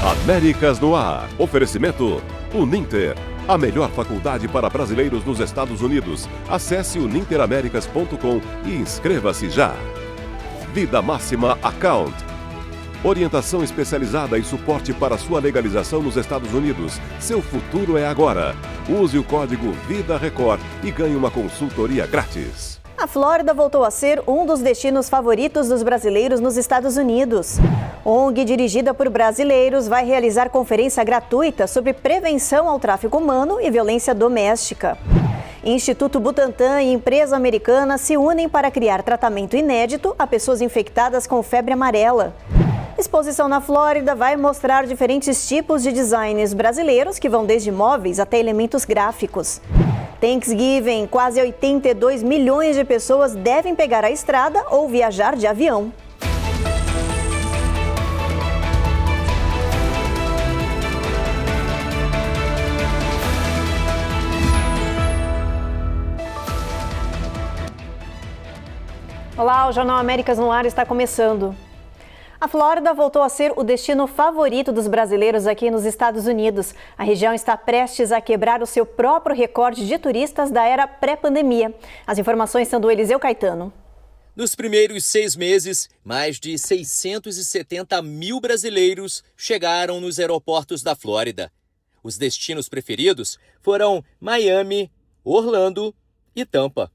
Américas no ar. Oferecimento Uninter. A melhor faculdade para brasileiros nos Estados Unidos. Acesse uninteraméricas.com e inscreva-se já. Vida Máxima Account. Orientação especializada e suporte para sua legalização nos Estados Unidos. Seu futuro é agora. Use o código VIDARECORD e ganhe uma consultoria grátis. A Flórida voltou a ser um dos destinos favoritos dos brasileiros nos Estados Unidos. ONG dirigida por brasileiros vai realizar conferência gratuita sobre prevenção ao tráfico humano e violência doméstica. Instituto Butantan e empresa americana se unem para criar tratamento inédito a pessoas infectadas com febre amarela. Exposição na Flórida vai mostrar diferentes tipos de designs brasileiros que vão desde móveis até elementos gráficos. Thanksgiving, quase 82 milhões de pessoas devem pegar a estrada ou viajar de avião. Olá, o Jornal Américas no Ar está começando. A Flórida voltou a ser o destino favorito dos brasileiros aqui nos Estados Unidos. A região está prestes a quebrar o seu próprio recorde de turistas da era pré-pandemia. As informações são do Eliseu Caetano. Nos primeiros 6 meses, mais de 670 mil brasileiros chegaram nos aeroportos da Flórida. Os destinos preferidos foram Miami, Orlando e Tampa.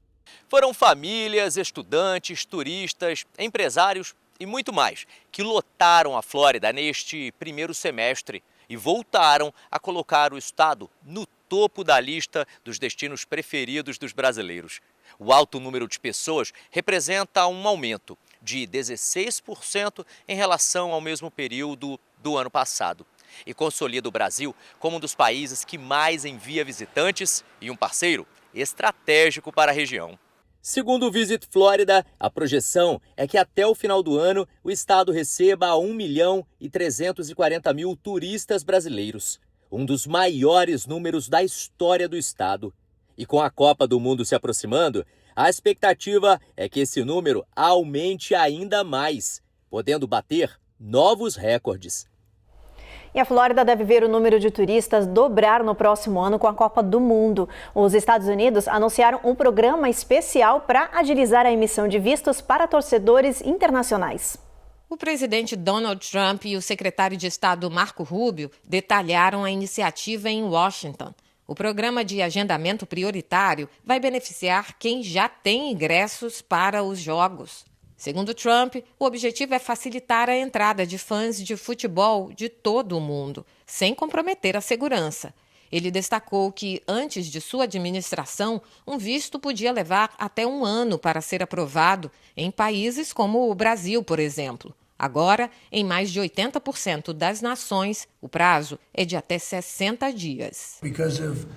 Foram famílias, estudantes, turistas, empresários e muito mais que lotaram a Flórida neste primeiro semestre e voltaram a colocar o estado no topo da lista dos destinos preferidos dos brasileiros. O alto número de pessoas representa um aumento de 16% em relação ao mesmo período do ano passado e consolida o Brasil como um dos países que mais envia visitantes e um parceiro estratégico para a região. Segundo o Visit Florida, a projeção é que até o final do ano o estado receba 1.340.000 turistas brasileiros, um dos maiores números da história do estado. E com a Copa do Mundo se aproximando, a expectativa é que esse número aumente ainda mais, podendo bater novos recordes. E a Flórida deve ver o número de turistas dobrar no próximo ano com a Copa do Mundo. Os Estados Unidos anunciaram um programa especial para agilizar a emissão de vistos para torcedores internacionais. O presidente Donald Trump e o secretário de Estado Marco Rubio detalharam a iniciativa em Washington. O programa de agendamento prioritário vai beneficiar quem já tem ingressos para os jogos. Segundo Trump, o objetivo é facilitar a entrada de fãs de futebol de todo o mundo, sem comprometer a segurança. Ele destacou que, antes de sua administração, um visto podia levar até 1 ano para ser aprovado em países como o Brasil, por exemplo. Agora, em mais de 80% das nações, o prazo é de até 60 dias. Because of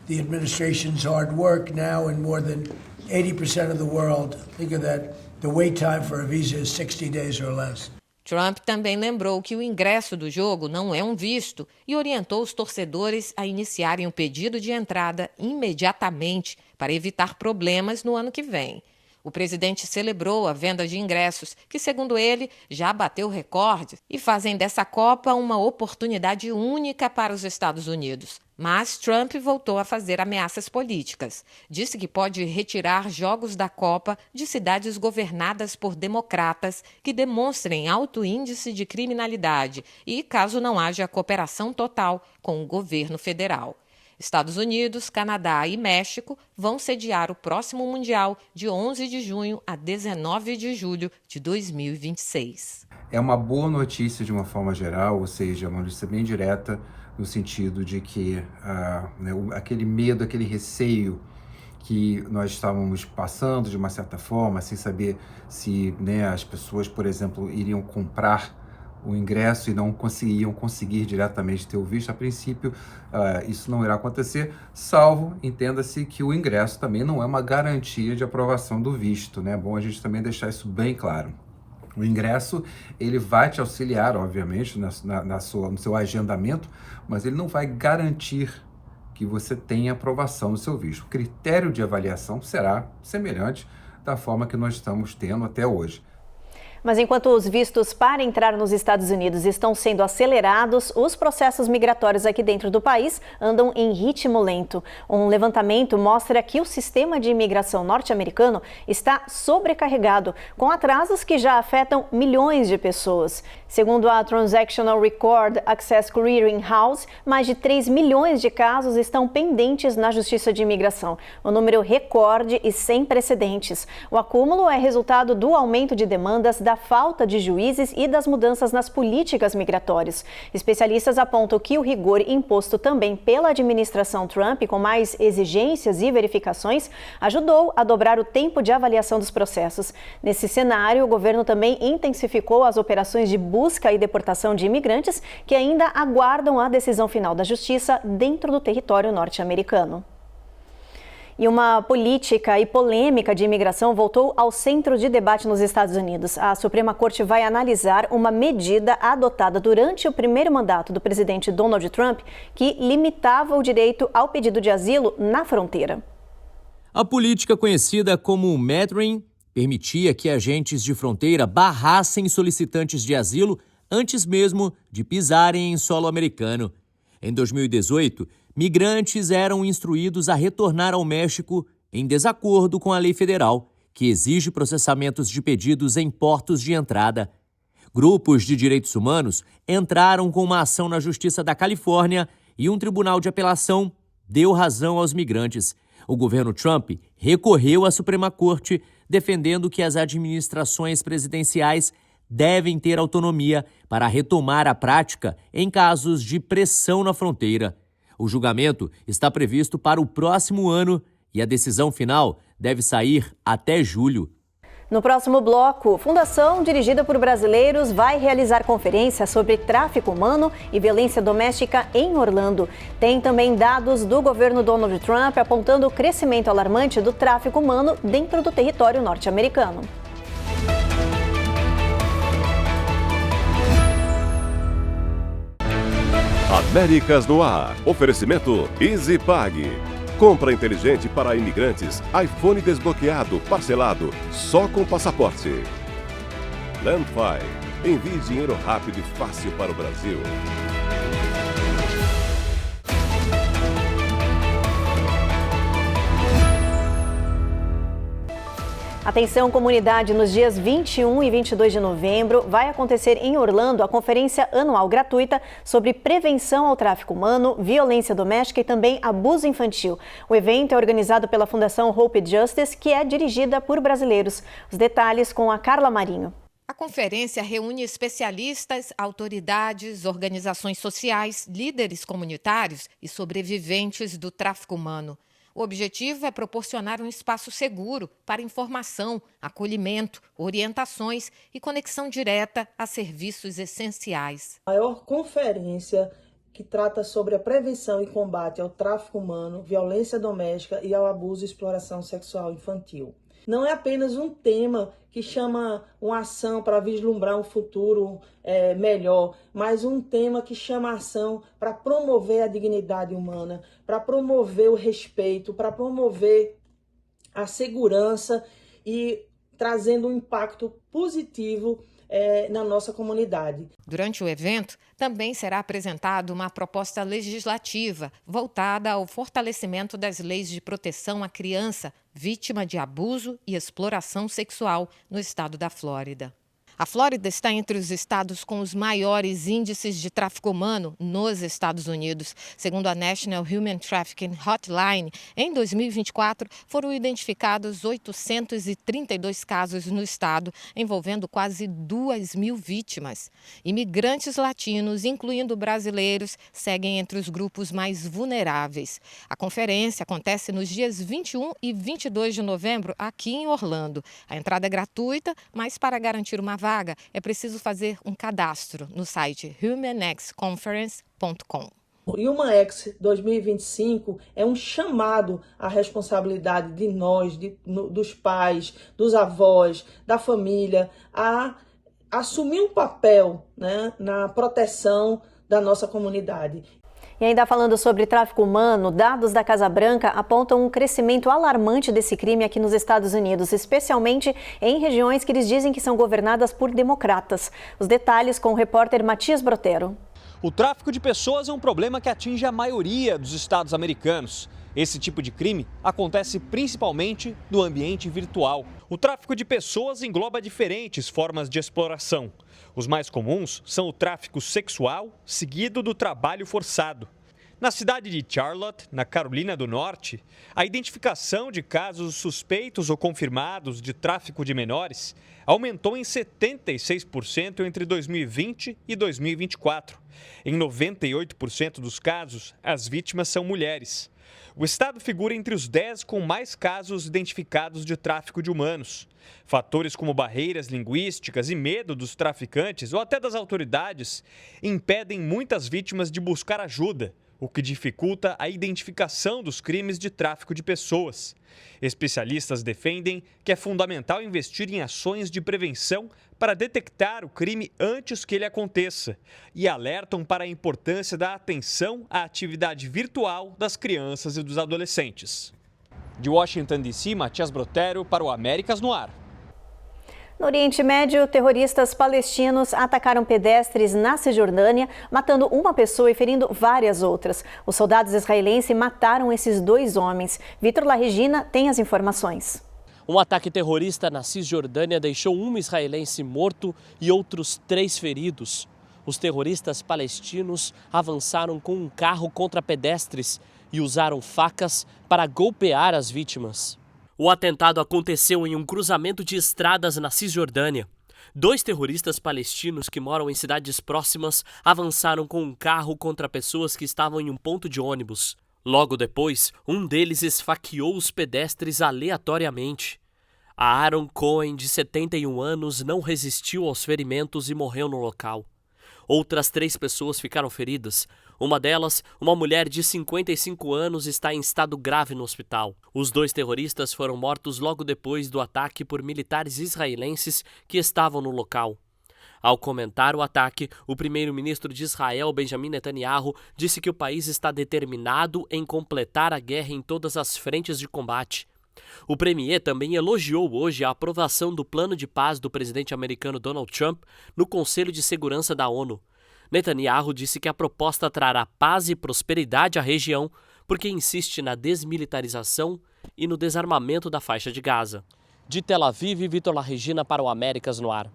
the administration's hard work now in more than 80% of the world, think of that. The wait time for a visa is 60 days or less. Trump também lembrou que o ingresso do jogo não é um visto e orientou os torcedores a iniciarem o pedido de entrada imediatamente para evitar problemas no ano que vem. O presidente celebrou a venda de ingressos, que, segundo ele, já bateu recorde e fazem dessa Copa uma oportunidade única para os Estados Unidos. Mas Trump voltou a fazer ameaças políticas. Disse que pode retirar jogos da Copa de cidades governadas por democratas que demonstrem alto índice de criminalidade e caso não haja cooperação total com o governo federal. Estados Unidos, Canadá e México vão sediar o próximo Mundial de 11 de junho a 19 de julho de 2026. É uma boa notícia de uma forma geral, ou seja, uma notícia bem direta, no sentido de que aquele medo, aquele receio que nós estávamos passando de uma certa forma, sem saber se as pessoas, por exemplo, iriam comprar o ingresso e não conseguir diretamente ter o visto. A princípio, isso não irá acontecer, salvo, entenda-se, que o ingresso também não é uma garantia de aprovação do visto, né? É bom a gente também deixar isso bem claro. O ingresso, ele vai te auxiliar, obviamente, no seu agendamento, mas ele não vai garantir que você tenha aprovação do seu visto. O critério de avaliação será semelhante da forma que nós estamos tendo até hoje. Mas enquanto os vistos para entrar nos Estados Unidos estão sendo acelerados, os processos migratórios aqui dentro do país andam em ritmo lento. Um levantamento mostra que o sistema de imigração norte-americano está sobrecarregado, com atrasos que já afetam milhões de pessoas. Segundo a Transactional Record Access Clearinghouse, mais de 3 milhões de casos estão pendentes na Justiça de Imigração, um número recorde e sem precedentes. O acúmulo é resultado do aumento de demandas, da falta de juízes e das mudanças nas políticas migratórias. Especialistas apontam que o rigor imposto também pela administração Trump, com mais exigências e verificações, ajudou a dobrar o tempo de avaliação dos processos. Nesse cenário, o governo também intensificou as operações de busca e deportação de imigrantes que ainda aguardam a decisão final da Justiça dentro do território norte-americano. E uma política e polêmica de imigração voltou ao centro de debate nos Estados Unidos. A Suprema Corte vai analisar uma medida adotada durante o primeiro mandato do presidente Donald Trump que limitava o direito ao pedido de asilo na fronteira. A política conhecida como Metering permitia que agentes de fronteira barrassem solicitantes de asilo antes mesmo de pisarem em solo americano. Em 2018, migrantes eram instruídos a retornar ao México em desacordo com a lei federal, que exige processamentos de pedidos em portos de entrada. Grupos de direitos humanos entraram com uma ação na Justiça da Califórnia e um tribunal de apelação deu razão aos migrantes. O governo Trump recorreu à Suprema Corte, defendendo que as administrações presidenciais devem ter autonomia para retomar a prática em casos de pressão na fronteira. O julgamento está previsto para o próximo ano e a decisão final deve sair até julho. No próximo bloco, Fundação dirigida por brasileiros vai realizar conferência sobre tráfico humano e violência doméstica em Orlando. Tem também dados do governo Donald Trump apontando o crescimento alarmante do tráfico humano dentro do território norte-americano. Américas no Ar. Oferecimento EasyPag. Compra inteligente para imigrantes. iPhone desbloqueado, parcelado, só com passaporte. Landfi. Envie dinheiro rápido e fácil para o Brasil. Atenção, comunidade, nos dias 21 e 22 de novembro vai acontecer em Orlando a conferência anual gratuita sobre prevenção ao tráfico humano, violência doméstica e também abuso infantil. O evento é organizado pela Fundação Hope Justice, que é dirigida por brasileiros. Os detalhes com a Carla Marinho. A conferência reúne especialistas, autoridades, organizações sociais, líderes comunitários e sobreviventes do tráfico humano. O objetivo é proporcionar um espaço seguro para informação, acolhimento, orientações e conexão direta a serviços essenciais. A maior conferência que trata sobre a prevenção e combate ao tráfico humano, violência doméstica e ao abuso e exploração sexual infantil. Não é apenas um tema que chama uma ação para vislumbrar um futuro melhor, mas um tema que chama a ação para promover a dignidade humana, para promover o respeito, para promover a segurança e trazendo um impacto positivo na nossa comunidade. Durante o evento, também será apresentada uma proposta legislativa voltada ao fortalecimento das leis de proteção à criança vítima de abuso e exploração sexual no estado da Flórida. A Flórida está entre os estados com os maiores índices de tráfico humano nos Estados Unidos. Segundo a National Human Trafficking Hotline, em 2024 foram identificados 832 casos no estado, envolvendo quase 2.000 vítimas. Imigrantes latinos, incluindo brasileiros, seguem entre os grupos mais vulneráveis. A conferência acontece nos dias 21 e 22 de novembro aqui em Orlando. A entrada é gratuita, mas para garantir uma vaga, é preciso fazer um cadastro no site humanxconference.com. O HumanX 2025 é um chamado à responsabilidade de nós, dos pais, dos avós, da família, a assumir um papel, né, na proteção da nossa comunidade. E ainda falando sobre tráfico humano, dados da Casa Branca apontam um crescimento alarmante desse crime aqui nos Estados Unidos, especialmente em regiões que eles dizem que são governadas por democratas. Os detalhes com o repórter Matias Brotero. O tráfico de pessoas é um problema que atinge a maioria dos estados americanos. Esse tipo de crime acontece principalmente no ambiente virtual. O tráfico de pessoas engloba diferentes formas de exploração. Os mais comuns são o tráfico sexual, seguido do trabalho forçado. Na cidade de Charlotte, na Carolina do Norte, a identificação de casos suspeitos ou confirmados de tráfico de menores aumentou em 76% entre 2020 e 2024. Em 98% dos casos, as vítimas são mulheres. O estado figura entre os 10 com mais casos identificados de tráfico de humanos. Fatores como barreiras linguísticas e medo dos traficantes ou até das autoridades impedem muitas vítimas de buscar ajuda, o que dificulta a identificação dos crimes de tráfico de pessoas. Especialistas defendem que é fundamental investir em ações de prevenção para detectar o crime antes que ele aconteça e alertam para a importância da atenção à atividade virtual das crianças e dos adolescentes. De Washington, D.C., Matias Brotero para o Américas no Ar. No Oriente Médio, terroristas palestinos atacaram pedestres na Cisjordânia, matando uma pessoa e ferindo várias outras. Os soldados israelenses mataram esses 2 homens. Vitor Larregina tem as informações. Um ataque terrorista na Cisjordânia deixou um israelense morto e outros 3 feridos. Os terroristas palestinos avançaram com um carro contra pedestres e usaram facas para golpear as vítimas. O atentado aconteceu em um cruzamento de estradas na Cisjordânia. 2 terroristas palestinos que moram em cidades próximas avançaram com um carro contra pessoas que estavam em um ponto de ônibus. Logo depois, um deles esfaqueou os pedestres aleatoriamente. A Aaron Cohen, de 71 anos, não resistiu aos ferimentos e morreu no local. Outras 3 pessoas ficaram feridas. Uma delas, uma mulher de 55 anos, está em estado grave no hospital. Os 2 terroristas foram mortos logo depois do ataque por militares israelenses que estavam no local. Ao comentar o ataque, o primeiro-ministro de Israel, Benjamin Netanyahu, disse que o país está determinado em completar a guerra em todas as frentes de combate. O premier também elogiou hoje a aprovação do plano de paz do presidente americano Donald Trump no Conselho de Segurança da ONU. Netanyahu disse que a proposta trará paz e prosperidade à região porque insiste na desmilitarização e no desarmamento da faixa de Gaza. De Tel Aviv, Vitor Larregina para o Américas no Ar.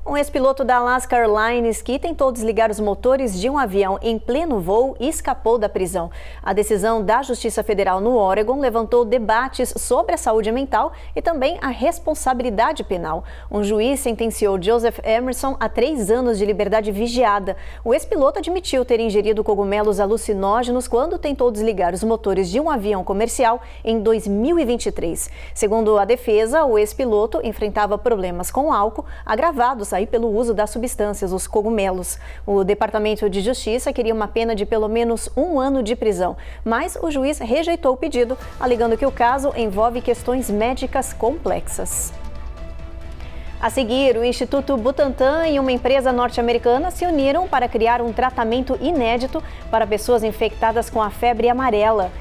Um ex-piloto da Alaska Airlines que tentou desligar os motores de um avião em pleno voo e escapou da prisão. A decisão da Justiça Federal no Oregon levantou debates sobre a saúde mental e também a responsabilidade penal. Um juiz sentenciou Joseph Emerson a 3 anos de liberdade vigiada. O ex-piloto admitiu ter ingerido cogumelos alucinógenos quando tentou desligar os motores de um avião comercial em 2023. Segundo a defesa, o ex-piloto enfrentava problemas com álcool agravados aí pelo uso das substâncias, os cogumelos. O Departamento de Justiça queria uma pena de pelo menos 1 ano de prisão, mas o juiz rejeitou o pedido, alegando que o caso envolve questões médicas complexas. A seguir, o Instituto Butantan e uma empresa norte-americana se uniram para criar um tratamento inédito para pessoas infectadas com a febre amarela.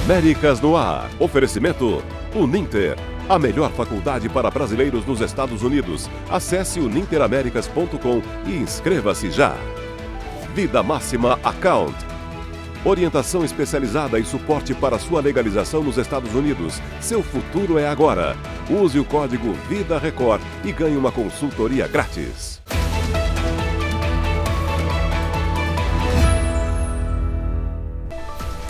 Américas no Ar. Oferecimento Uninter, a melhor faculdade para brasileiros nos Estados Unidos. Acesse uninteramericas.com e inscreva-se já. Vida Máxima Account. Orientação especializada e suporte para sua legalização nos Estados Unidos. Seu futuro é agora. Use o código VIDARECORD e ganhe uma consultoria grátis.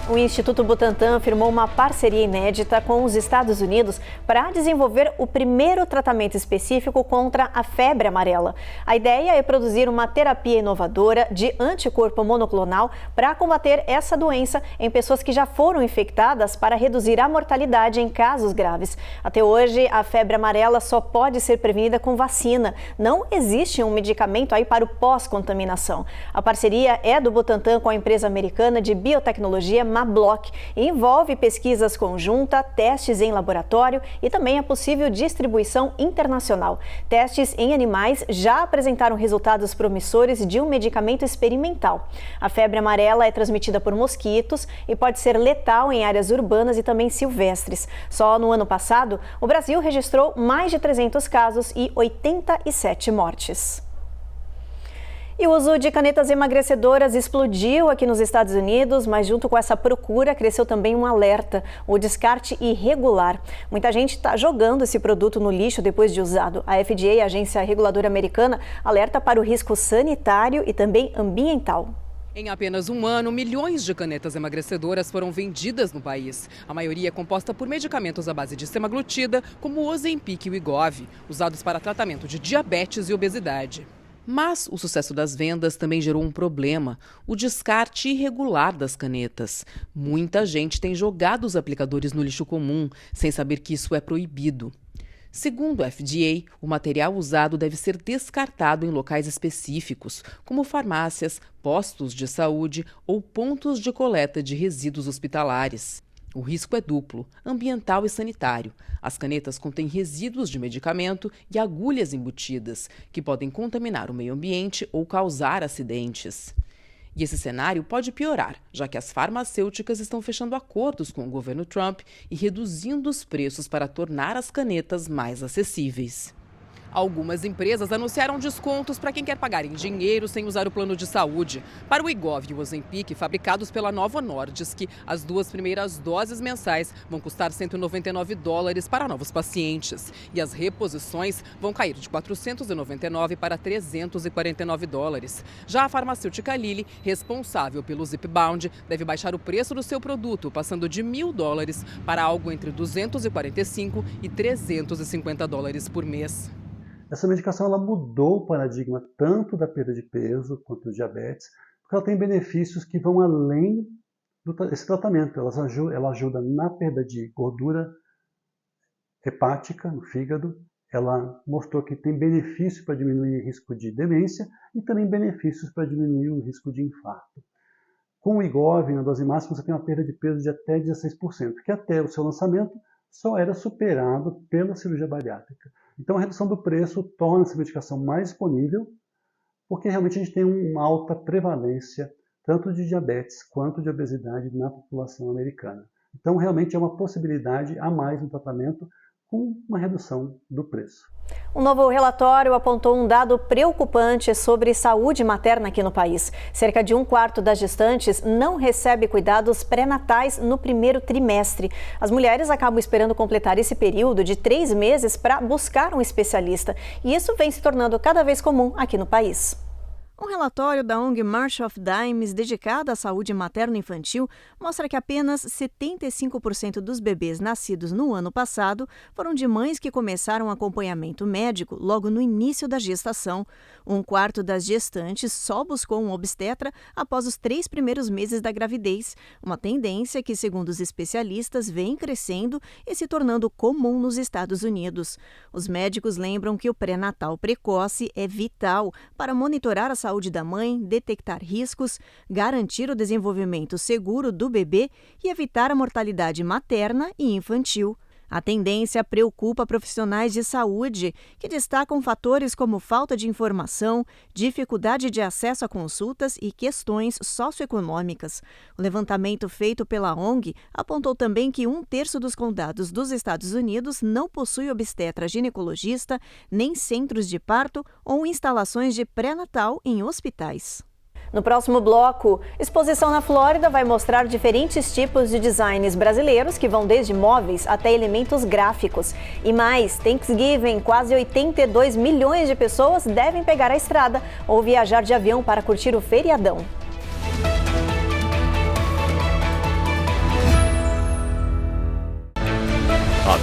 O Instituto Butantan firmou uma parceria inédita com os Estados Unidos para desenvolver o primeiro tratamento específico contra a febre amarela. A ideia é produzir uma terapia inovadora de anticorpo monoclonal para combater essa doença em pessoas que já foram infectadas para reduzir a mortalidade em casos graves. Até hoje, a febre amarela só pode ser prevenida com vacina. Não existe um medicamento aí para o pós-contaminação. A parceria é do Butantan com a empresa americana de biotecnologia Mablock e envolve pesquisas conjuntas, testes em laboratório e também a possível distribuição internacional. Testes em animais já apresentaram resultados promissores de um medicamento experimental. A febre amarela é transmitida por mosquitos e pode ser letal em áreas urbanas e também silvestres. Só no ano passado, o Brasil registrou mais de 300 casos e 87 mortes. E o uso de canetas emagrecedoras explodiu aqui nos Estados Unidos, mas junto com essa procura cresceu também um alerta, o descarte irregular. Muita gente está jogando esse produto no lixo depois de usado. A FDA, a agência reguladora americana, alerta para o risco sanitário e também ambiental. Em apenas um ano, milhões de canetas emagrecedoras foram vendidas no país. A maioria é composta por medicamentos à base de semaglutida, como o Ozempic e o Wegovy, usados para tratamento de diabetes e obesidade. Mas o sucesso das vendas também gerou um problema, o descarte irregular das canetas. Muita gente tem jogado os aplicadores no lixo comum, sem saber que isso é proibido. Segundo a FDA, o material usado deve ser descartado em locais específicos, como farmácias, postos de saúde ou pontos de coleta de resíduos hospitalares. O risco é duplo, ambiental e sanitário. As canetas contêm resíduos de medicamento e agulhas embutidas, que podem contaminar o meio ambiente ou causar acidentes. E esse cenário pode piorar, já que as farmacêuticas estão fechando acordos com o governo Trump e reduzindo os preços para tornar as canetas mais acessíveis. Algumas empresas anunciaram descontos para quem quer pagar em dinheiro sem usar o plano de saúde. Para o Wegovy e o Ozempic, fabricados pela Novo Nordisk, as 2 primeiras doses mensais vão custar $199 para novos pacientes. E as reposições vão cair de $499 para $349. Já a farmacêutica Lilly, responsável pelo Zipbound, deve baixar o preço do seu produto, passando de $1.000 para algo entre $245 e $350 por mês. Essa medicação ela mudou o paradigma tanto da perda de peso quanto do diabetes, porque ela tem benefícios que vão além desse tratamento. Ela ajuda na perda de gordura hepática no fígado, ela mostrou que tem benefício para diminuir o risco de demência e também benefícios para diminuir o risco de infarto. Com o Wegovy, na dose máxima, você tem uma perda de peso de até 16%, que até o seu lançamento só era superado pela cirurgia bariátrica. Então, a redução do preço torna essa medicação mais disponível, porque realmente a gente tem uma alta prevalência tanto de diabetes quanto de obesidade na população americana. Então, realmente é uma possibilidade a mais no tratamento com uma redução do preço. Um novo relatório apontou um dado preocupante sobre saúde materna aqui no país. Cerca de 1/4 das gestantes não recebe cuidados pré-natais no primeiro trimestre. As mulheres acabam esperando completar esse período de 3 meses para buscar um especialista. E isso vem se tornando cada vez comum aqui no país. Um relatório da ONG March of Dimes, dedicada à saúde materno-infantil, mostra que apenas 75% dos bebês nascidos no ano passado foram de mães que começaram acompanhamento médico logo no início da gestação. 1/4 das gestantes só buscou um obstetra após os 3 primeiros meses da gravidez, uma tendência que, segundo os especialistas, vem crescendo e se tornando comum nos Estados Unidos. Os médicos lembram que o pré-natal precoce é vital para monitorar a saúde da mãe, detectar riscos, garantir o desenvolvimento seguro do bebê e evitar a mortalidade materna e infantil. A tendência preocupa profissionais de saúde, que destacam fatores como falta de informação, dificuldade de acesso a consultas e questões socioeconômicas. O levantamento feito pela ONG apontou também que 1/3 dos condados dos Estados Unidos não possui obstetra ginecologista, nem centros de parto ou instalações de pré-natal em hospitais. No próximo bloco, Exposição na Flórida vai mostrar diferentes tipos de designs brasileiros que vão desde móveis até elementos gráficos. E mais, Thanksgiving, quase 82 milhões de pessoas devem pegar a estrada ou viajar de avião para curtir o feriadão.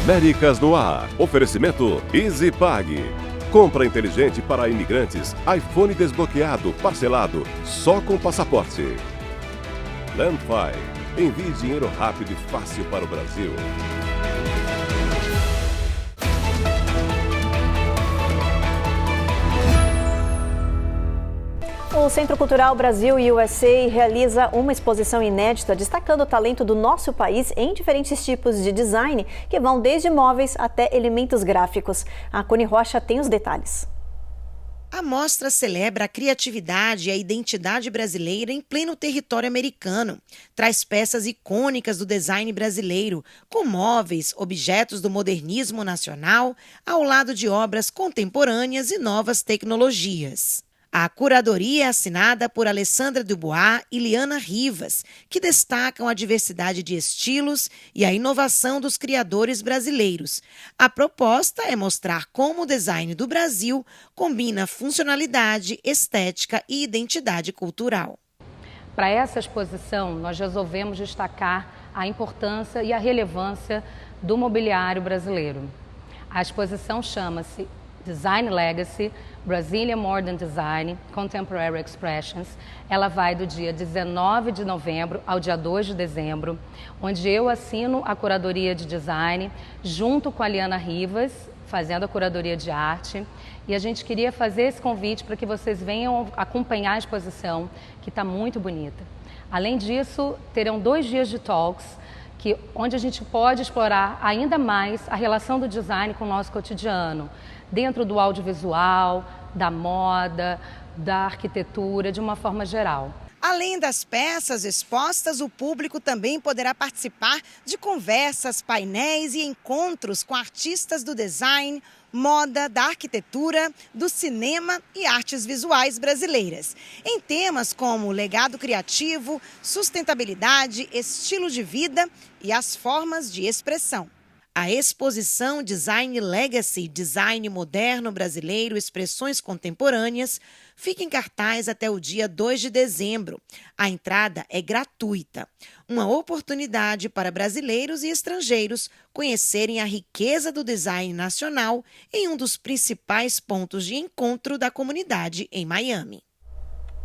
Américas no Ar. Oferecimento EasyPag. Compra inteligente para imigrantes. iPhone desbloqueado, parcelado, só com passaporte. Landfi. Envie dinheiro rápido e fácil para o Brasil. O O Centro Cultural Brasil USA realiza uma exposição inédita destacando o talento do nosso país em diferentes tipos de design, que vão desde móveis até elementos gráficos. A Cone Rocha tem os detalhes. A mostra celebra a criatividade e a identidade brasileira em pleno território americano. Traz peças icônicas do design brasileiro, com móveis, objetos do modernismo nacional, ao lado de obras contemporâneas e novas tecnologias. A curadoria é assinada por Alessandra Dubois e Liana Rivas, que destacam a diversidade de estilos e a inovação dos criadores brasileiros. A proposta é mostrar como o design do Brasil combina funcionalidade, estética e identidade cultural. Para essa exposição, nós resolvemos destacar a importância e a relevância do mobiliário brasileiro. A exposição chama-se Design Legacy, Brazilian Modern Design, Contemporary Expressions. Ela vai do dia 19 de novembro ao dia 2 de dezembro, onde eu assino a curadoria de design, junto com a Liana Rivas, fazendo a curadoria de arte. E a gente queria fazer esse convite para que vocês venham acompanhar a exposição, que está muito bonita. Além disso, terão 2 dias de talks, onde a gente pode explorar ainda mais a relação do design com o nosso cotidiano, dentro do audiovisual, da moda, da arquitetura, de uma forma geral. Além das peças expostas, o público também poderá participar de conversas, painéis e encontros com artistas do design, moda, da arquitetura, do cinema e artes visuais brasileiras, em temas como legado criativo, sustentabilidade, estilo de vida e as formas de expressão. A exposição Design Legacy, Design Moderno Brasileiro, Expressões Contemporâneas, fica em cartaz até o dia 2 de dezembro. A entrada é gratuita. Uma oportunidade para brasileiros e estrangeiros conhecerem a riqueza do design nacional em um dos principais pontos de encontro da comunidade em Miami.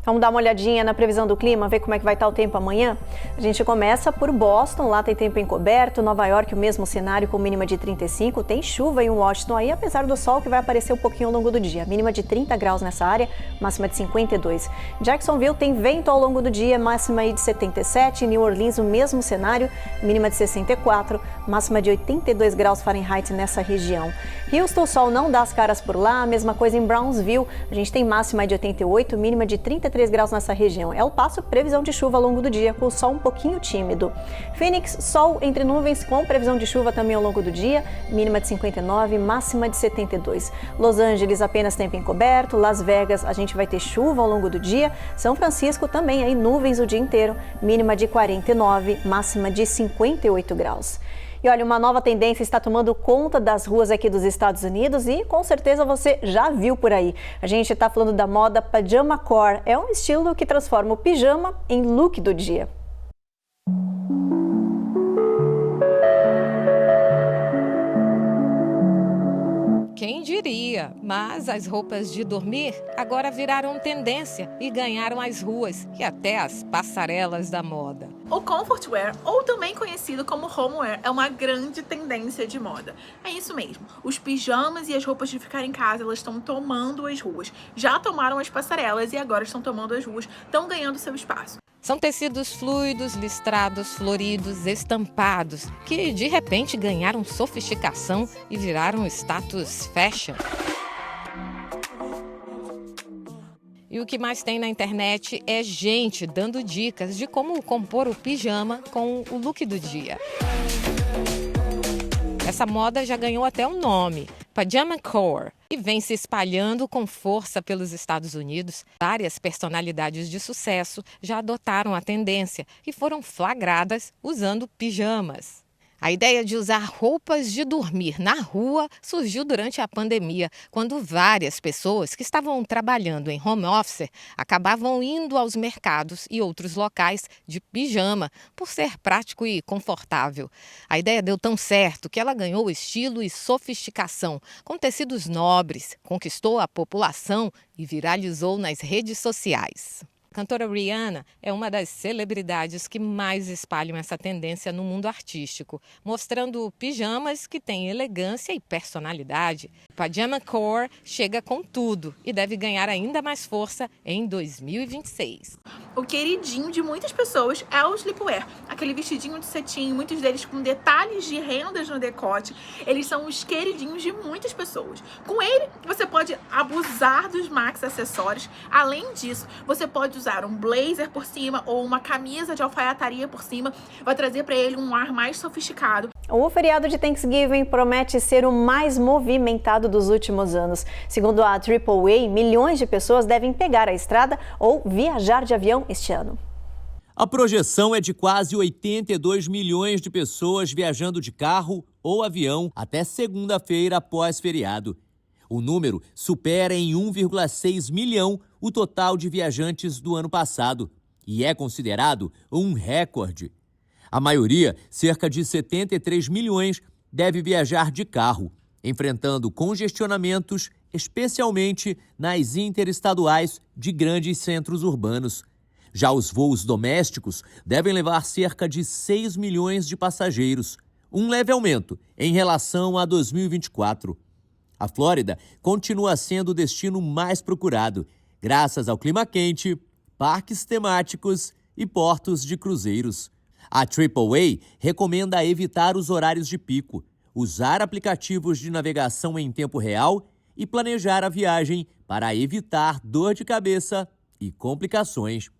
Vamos dar uma olhadinha na previsão do clima, ver como é que vai estar o tempo amanhã? A gente começa por Boston, lá tem tempo encoberto. Nova York, o mesmo cenário com mínima de 35. Tem chuva em Washington aí, apesar do sol que vai aparecer um pouquinho ao longo do dia. Mínima de 30 graus nessa área, máxima de 52. Jacksonville tem vento ao longo do dia, máxima aí de 77. New Orleans, o mesmo cenário, mínima de 64, máxima de 82 graus Fahrenheit nessa região. Houston, o sol não dá as caras por lá, a mesma coisa em Brownsville. A gente tem máxima de 88, mínima de 33 graus nessa região. El Paso, previsão de chuva ao longo do dia, com o sol um pouquinho tímido. Phoenix, sol entre nuvens, com previsão de chuva também ao longo do dia, mínima de 59, máxima de 72. Los Angeles, apenas tempo encoberto. Las Vegas, a gente vai ter chuva ao longo do dia. São Francisco, também aí nuvens o dia inteiro, mínima de 49, máxima de 58 graus. E olha, uma nova tendência está tomando conta das ruas aqui dos Estados Unidos e com certeza você já viu por aí. A gente está falando da moda pajama core. É um estilo que transforma o pijama em look do dia. Quem diria? Mas as roupas de dormir agora viraram tendência e ganharam as ruas e até as passarelas da moda. O comfort wear, ou também conhecido como homeware, é uma grande tendência de moda. É isso mesmo, os pijamas e as roupas de ficar em casa, elas estão tomando as ruas. Já tomaram as passarelas e agora estão tomando as ruas, estão ganhando seu espaço. São tecidos fluidos, listrados, floridos, estampados, que de repente ganharam sofisticação e viraram status fashion. E o que mais tem na internet é gente dando dicas de como compor o pijama com o look do dia. Essa moda já ganhou até um nome, Pajama Core, e vem se espalhando com força pelos Estados Unidos. Várias personalidades de sucesso já adotaram a tendência e foram flagradas usando pijamas. A ideia de usar roupas de dormir na rua surgiu durante a pandemia, quando várias pessoas que estavam trabalhando em home office acabavam indo aos mercados e outros locais de pijama, por ser prático e confortável. A ideia deu tão certo que ela ganhou estilo e sofisticação, com tecidos nobres, conquistou a população e viralizou nas redes sociais. cantora Rihanna é uma das celebridades que mais espalham essa tendência no mundo artístico, mostrando pijamas que têm elegância e personalidade. Pajama Core chega com tudo e deve ganhar ainda mais força em 2026. O queridinho de muitas pessoas é o sleepwear, aquele vestidinho de cetim, muitos deles com detalhes de rendas no decote. Eles são os queridinhos de muitas pessoas. Com ele, você pode abusar dos max acessórios. Além disso, você pode usar um blazer por cima ou uma camisa de alfaiataria por cima. Vai trazer para ele um ar mais sofisticado. O feriado de Thanksgiving promete ser o mais movimentado dos últimos anos. Segundo a AAA, milhões de pessoas devem pegar a estrada ou viajar de avião este ano. A projeção é de quase 82 milhões de pessoas viajando de carro ou avião até segunda-feira após feriado. O número supera em 1,6 milhão o total de viajantes do ano passado e é considerado um recorde. A maioria, cerca de 73 milhões, deve viajar de carro, enfrentando congestionamentos, especialmente nas interestaduais de grandes centros urbanos. Já os voos domésticos devem levar cerca de 6 milhões de passageiros, um leve aumento em relação a 2024. A Flórida continua sendo o destino mais procurado, graças ao clima quente, parques temáticos e portos de cruzeiros. A AAA recomenda evitar os horários de pico, usar aplicativos de navegação em tempo real e planejar a viagem para evitar dor de cabeça e complicações.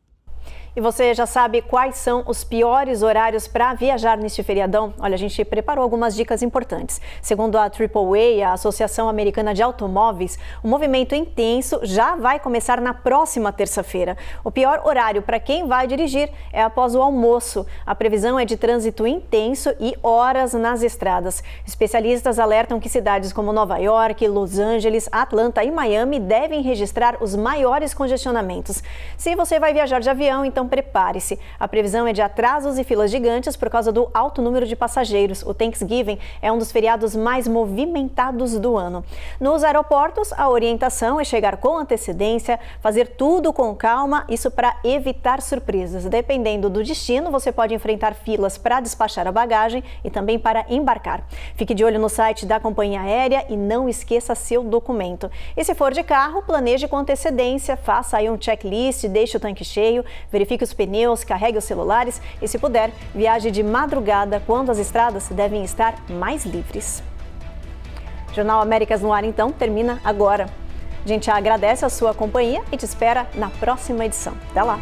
E você já sabe quais são os piores horários para viajar neste feriadão? Olha, a gente preparou algumas dicas importantes. Segundo a AAA, a Associação Americana de Automóveis, o movimento intenso já vai começar na próxima terça-feira. O pior horário para quem vai dirigir é após o almoço. A previsão é de trânsito intenso e horas nas estradas. Especialistas alertam que cidades como Nova York, Los Angeles, Atlanta e Miami devem registrar os maiores congestionamentos. Se você vai viajar de avião, então prepare-se. A previsão é de atrasos e filas gigantes por causa do alto número de passageiros. O Thanksgiving é um dos feriados mais movimentados do ano. Nos aeroportos, a orientação é chegar com antecedência, fazer tudo com calma, isso para evitar surpresas. Dependendo do destino, você pode enfrentar filas para despachar a bagagem e também para embarcar. Fique de olho no site da companhia aérea e não esqueça seu documento. E se for de carro, planeje com antecedência, faça aí um checklist, deixe o tanque cheio, verifique os pneus, carregue os celulares e, se puder, viaje de madrugada quando as estradas devem estar mais livres. Jornal Américas no Ar, então, termina agora. A gente agradece a sua companhia e te espera na próxima edição. Até lá!